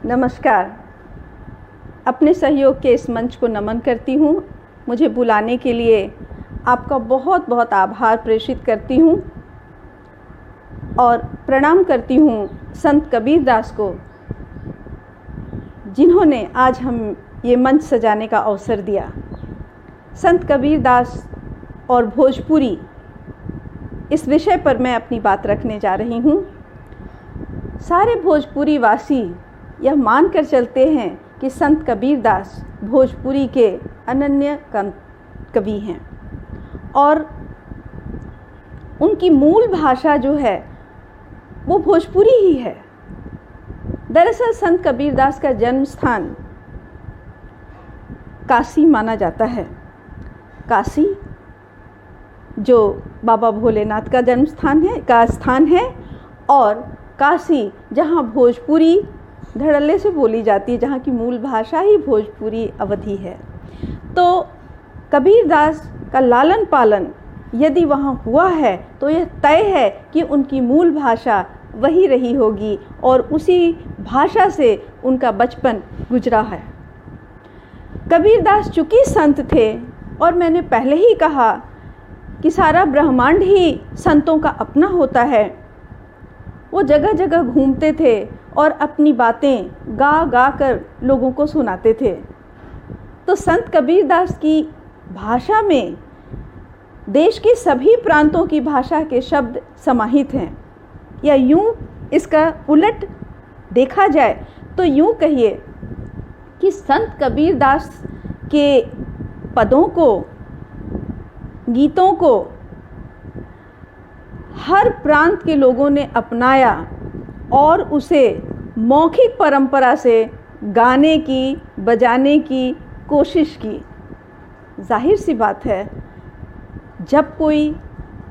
नमस्कार। अपने सहयोग के इस मंच को नमन करती हूँ। मुझे बुलाने के लिए आपका बहुत बहुत आभार प्रेषित करती हूँ और प्रणाम करती हूँ संत कबीर दास को, जिन्होंने आज हम ये मंच सजाने का अवसर दिया। संत कबीर दास और भोजपुरी, इस विषय पर मैं अपनी बात रखने जा रही हूँ। सारे भोजपुरी वासी यह मानकर चलते हैं कि संत कबीर दास भोजपुरी के अनन्य कवि हैं और उनकी मूल भाषा जो है वो भोजपुरी ही है। दरअसल संत कबीर दास का जन्म स्थान काशी माना जाता है। काशी जो बाबा भोलेनाथ का जन्म स्थान है और काशी जहाँ भोजपुरी धड़ल्ले से बोली जाती है, जहाँ की मूल भाषा ही भोजपुरी अवधी है। तो कबीर दास का लालन पालन यदि वहाँ हुआ है तो यह तय है कि उनकी मूल भाषा वही रही होगी और उसी भाषा से उनका बचपन गुजरा है। कबीर दास चूँकि संत थे और मैंने पहले ही कहा कि सारा ब्रह्मांड ही संतों का अपना होता है, वो जगह जगह घूमते थे और अपनी बातें गा गा कर लोगों को सुनाते थे। तो संत कबीर दास की भाषा में देश के सभी प्रांतों की भाषा के शब्द समाहित हैं, या यूँ इसका उलट देखा जाए तो यूँ कहिए कि संत कबीर दास के पदों को, गीतों को हर प्रांत के लोगों ने अपनाया और उसे मौखिक परंपरा से गाने की, बजाने की कोशिश की। जाहिर सी बात है, जब कोई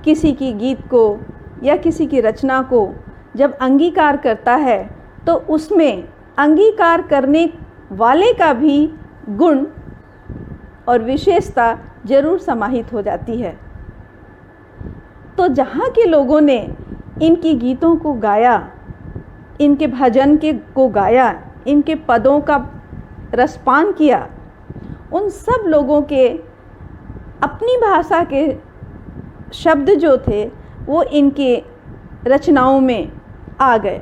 किसी की गीत को या किसी की रचना को जब अंगीकार करता है तो उसमें अंगीकार करने वाले का भी गुण और विशेषता जरूर समाहित हो जाती है। तो जहाँ के लोगों ने इनकी गीतों को गाया, इनके भजन को गाया, इनके पदों का रसपान किया, उन सब लोगों के अपनी भाषा के शब्द जो थे वो इनके रचनाओं में आ गए।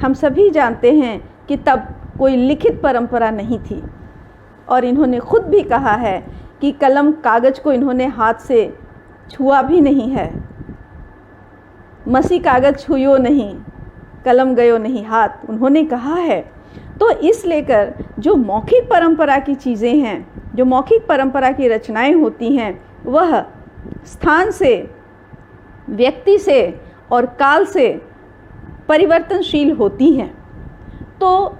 हम सभी जानते हैं कि तब कोई लिखित परंपरा नहीं थी और इन्होंने खुद भी कहा है कि कलम कागज़ को इन्होंने हाथ से छुआ भी नहीं है। मसी कागज़ छुयो नहीं, कलम गयो नहीं हाथ, उन्होंने कहा है। तो इस लेकर जो मौखिक परंपरा की चीज़ें हैं, जो मौखिक परंपरा की रचनाएं होती हैं, वह स्थान से, व्यक्ति से और काल से परिवर्तनशील होती हैं। तो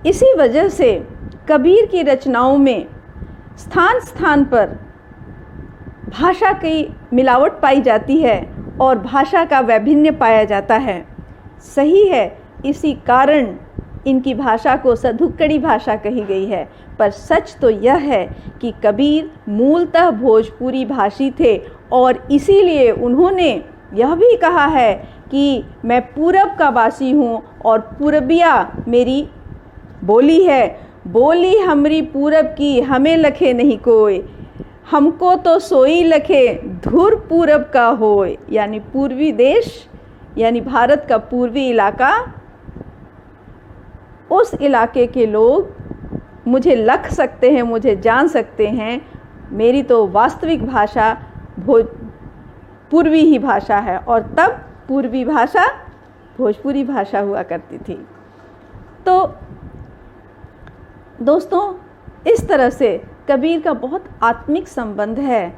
इसी वजह से कबीर की रचनाओं में स्थान स्थान पर भाषा की मिलावट पाई जाती है और भाषा का वैभिन्न पाया जाता है। सही है, इसी कारण इनकी भाषा को सधुक्कड़ी भाषा कही गई है। पर सच तो यह है कि कबीर मूलतः भोजपुरी भाषी थे और इसीलिए उन्होंने यह भी कहा है कि मैं पूरब का वासी हूँ और पूरबिया मेरी बोली है। बोली हमरी पूरब की, हमें लखे नहीं कोई, हमको तो सोई लखे धुर पूरब का होय। यानी पूर्वी देश, यानी भारत का पूर्वी इलाका, उस इलाके के लोग मुझे लख सकते हैं, मुझे जान सकते हैं। मेरी तो वास्तविक भाषा पूर्वी ही भाषा है और तब पूर्वी भाषा भोजपुरी भाषा हुआ करती थी। तो दोस्तों, इस तरह से कबीर का बहुत आत्मिक संबंध है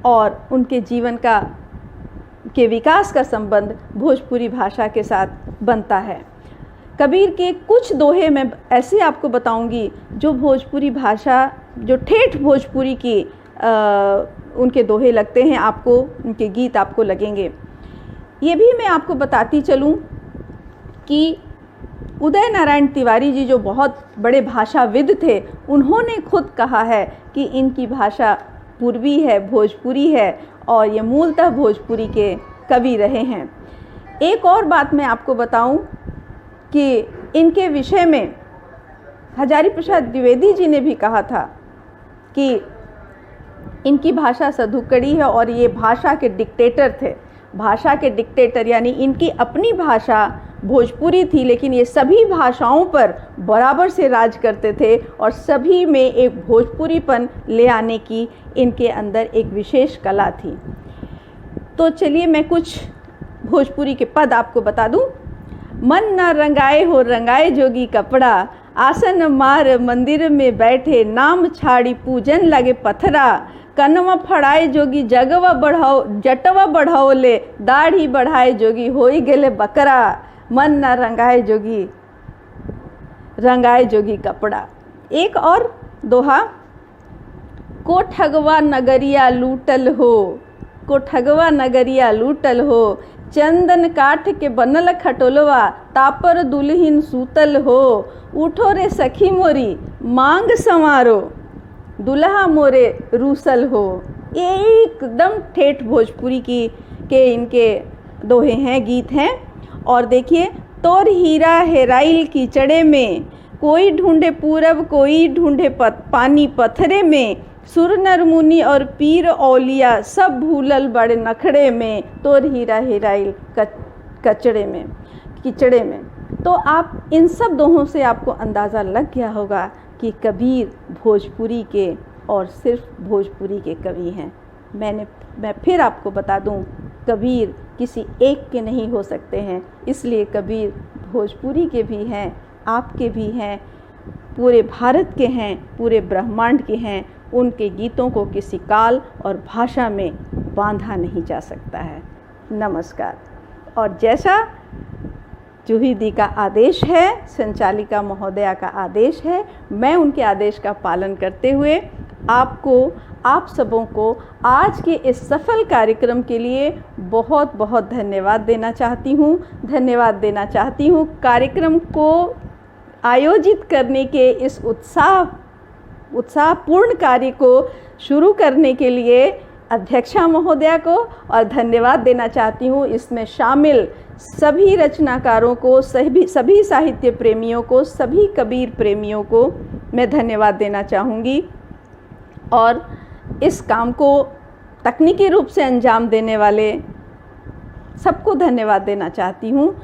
और उनके जीवन के विकास का संबंध भोजपुरी भाषा के साथ बनता है। कबीर के कुछ दोहे मैं ऐसे आपको बताऊंगी जो भोजपुरी भाषा, जो ठेठ भोजपुरी की उनके दोहे लगते हैं, आपको उनके गीत आपको लगेंगे। ये भी मैं आपको बताती चलूं कि उदय नारायण तिवारी जी जो बहुत बड़े भाषाविद थे, उन्होंने खुद कहा है कि इनकी भाषा पूर्वी है, भोजपुरी है और ये मूलतः भोजपुरी के कवि रहे हैं। एक और बात मैं आपको बताऊं कि इनके विषय में हजारी प्रसाद द्विवेदी जी ने भी कहा था कि इनकी भाषा सधुकड़ी है और ये भाषा के डिक्टेटर थे। भाषा के डिक्टेटर यानी इनकी अपनी भाषा भोजपुरी थी, लेकिन ये सभी भाषाओं पर बराबर से राज करते थे और सभी में एक भोजपुरीपन ले आने की इनके अंदर एक विशेष कला थी। तो चलिए मैं कुछ भोजपुरी के पद आपको बता दूं। मन न रंगाए हो रंगाए जोगी कपड़ा, आसन मार मंदिर में बैठे, नाम छाड़ी पूजन लगे पथरा, कनवा फड़ाए जोगी जगवा बढ़ाओ जटवा बढ़ाओ ले, दाढ़ी बढ़ाए जोगी होई गेले बकरा, मन न रंगाए जोगी कपड़ा। एक और दोहा, को ठगवा नगरिया लूटल हो, को ठगवा नगरिया लूटल हो, चंदन काठ के बनल खटोलवा, तापर दुल्हिन सूतल हो, उठो रे सखी मोरी मांग संवारो, दुल्हा मोरे रूसल हो। एकदम ठेठ भोजपुरी के इनके दोहे हैं, गीत हैं। और देखिए, तोर हीरा हेराइल कीचड़े में, कोई ढूंढे पूरब कोई ढूंढे पानी पत्थरे में, सुर नर मुनि और पीर औलिया सब भूलल बड़े नखड़े में, तोर हीरा हेराइल कीचड़े में। तो आप इन सब दोहों से आपको अंदाज़ा लग गया होगा कि कबीर भोजपुरी के और सिर्फ भोजपुरी के कवि हैं। मैं फिर आपको बता दूं, कबीर किसी एक के नहीं हो सकते हैं, इसलिए कबीर भोजपुरी के भी हैं, आपके भी हैं, पूरे भारत के हैं, पूरे ब्रह्मांड के हैं। उनके गीतों को किसी काल और भाषा में बांधा नहीं जा सकता है। नमस्कार। और जैसा जूही दी का आदेश है, संचालिका महोदया का आदेश है, मैं उनके आदेश का पालन करते हुए आप सबों को आज के इस सफल कार्यक्रम के लिए बहुत बहुत धन्यवाद देना चाहती हूँ। कार्यक्रम को आयोजित करने के इस उत्साहपूर्ण कार्य को शुरू करने के लिए अध्यक्षा महोदया को और धन्यवाद देना चाहती हूँ। इसमें शामिल सभी रचनाकारों को, सभी साहित्य प्रेमियों को, सभी कबीर प्रेमियों को मैं धन्यवाद देना चाहूँगी। और इस काम को तकनीकी रूप से अंजाम देने वाले सबको धन्यवाद देना चाहती हूँ।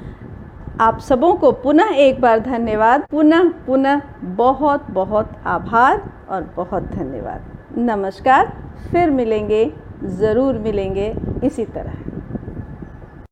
आप सबों को पुनः एक बार धन्यवाद, पुनः बहुत बहुत आभार और बहुत धन्यवाद। नमस्कार। फिर मिलेंगे, ज़रूर मिलेंगे इसी तरह।